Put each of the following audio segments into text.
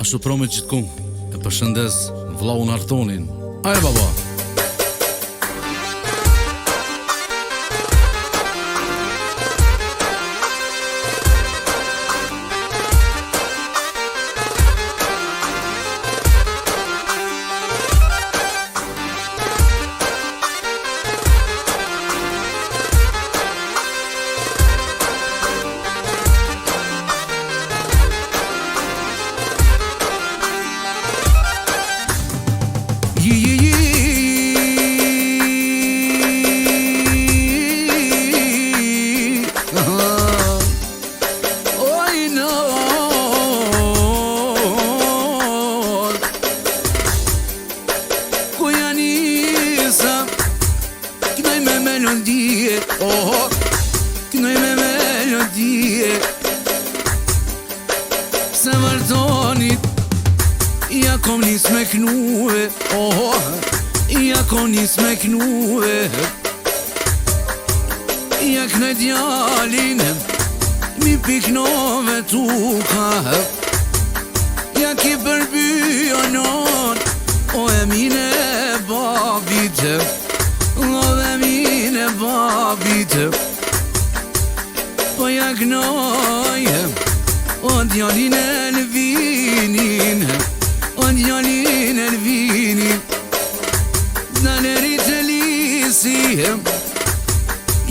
Ashtu promit gjithkun e përshëndes vllaun Artonin. Aje baba. Kënoj me melodie Se vërtonit Ja kom nis me knue Ja kom nis me knue Ja kënë djalin Mi piknove tuka Ja ki përbyja non O e mine babit O dhe mine babit Po ja knoj O djalin e lvinin O djalin e lvinin Dalerit e lisi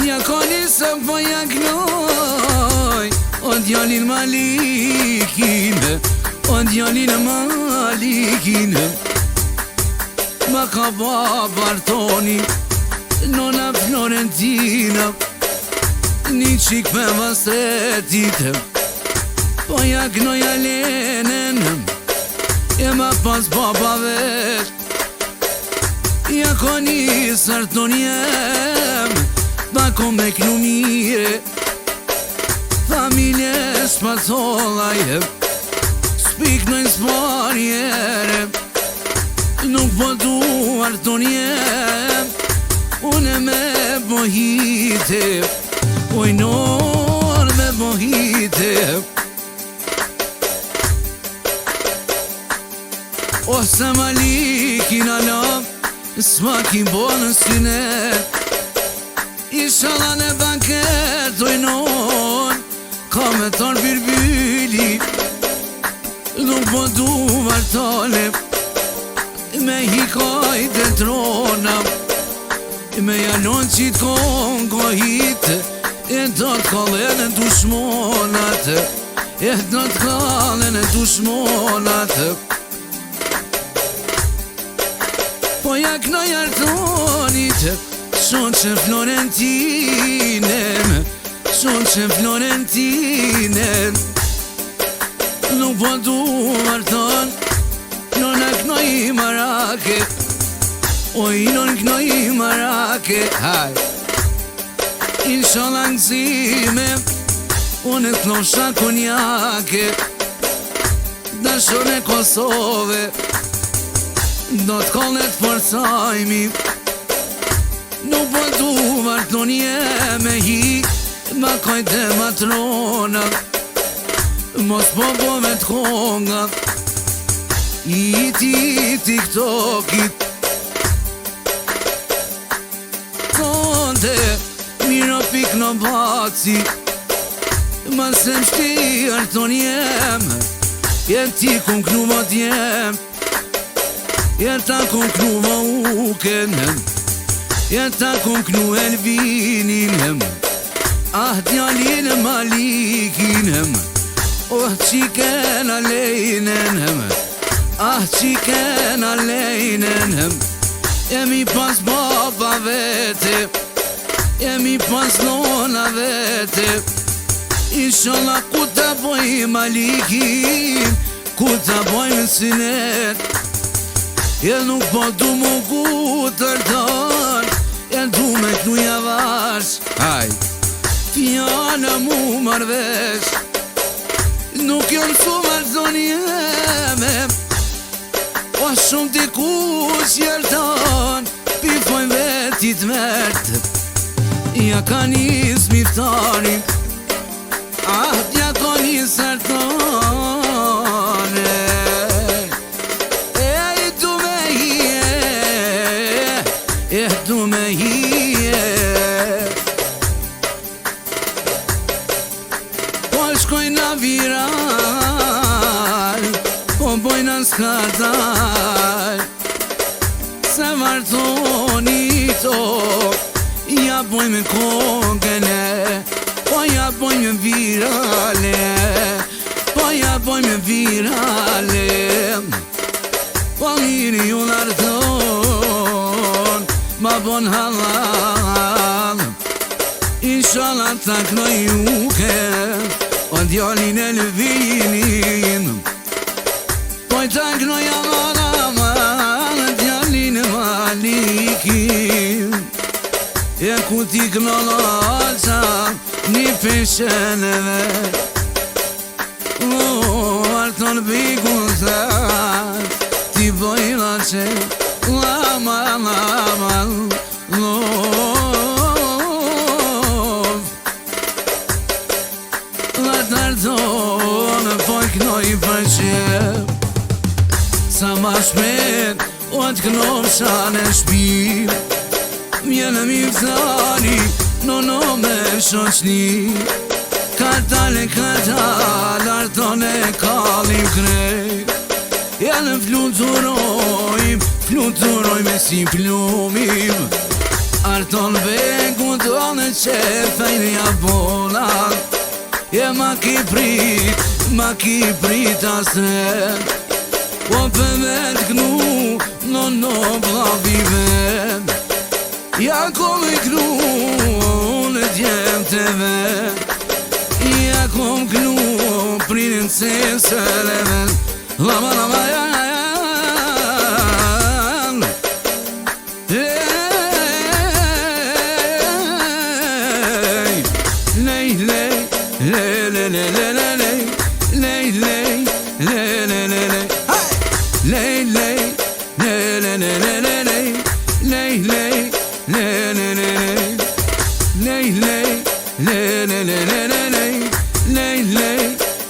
Ja konisëm po ja knoj O djalin Malikin O djalin Malikin Ma ka baba Artoni Nona Florentina Një qik me vasetit Po ja knoj Alenen E ma pas baba vet Ja konis Artoniem Bako me knu mire Familje s'patollaj Spik në s'parjere Nuk po du Artoniem Une me bohite Ojnor me bohite Ose Malikin alam S'ma ki bo në synet Ishala në banket ojnon Ka me tar birbyli Nuk po du vartale Me hikaj të trona Me janon qit kongohit E do t'kallen e dushmonat E do t'kallen e dushmonat Po ja knoj Artonit Shonë që Florentinen Shonë që Florentinen Nuk po du Arton Nona knoj marake Oj, non knoj marake Haj Inshallah nëzime Unë e klosha konjake Dashon e Kosove Do t'kollet forcajmi Nuk po du Artonie me hi Ma kajte matrona Mos po po me t'konga Iti TikTokit Konte Miro pik në baci Ma se mshti Artoniem Jem ti kun knu ma t'jem Jem ta kun knu ma uken Jem ta kun knu Elvinin Ah djalin Malikin Oh qiken Alejnen Ah qiken Alejnen Jemi pas baba vete Jemi pas nona vete Inshallah ku ta boj Malikin Ku ta boj në sinet E nuk po du mu kutërton E du me knu javash Haj Fjana mu marvesh Nuk jom su marzoni jeme O shumë t'i kush jelton Pifojnë vetit mert Ja ka nis miftari Ah, ja ka nis Artone s'ka dal Se vartoni to Ja boj me kongene Po ja boj me virale Po ja boj me virale Po miri ju larton Ma bon halal Inshallah taknoj juke O djallin e lëvinin Po i taknoj aman Djallin e malikin E ku ti kënolata Një pesheneve Arton bikun të Ti bojla që Lama Lartonë po i knoj për qep Sa ma shpet o të knosha në shpim Mjene mi vëzani no me shoqni Katale lartonë e kallim krejt Jene fluturoj me si plumim Arton begu tonë qefejnë jabolat E ma ki prit asren Po për vet knu no blavive Ja kom e knu në djemteve Ja kom knu princesëreve Lama jan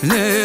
Lay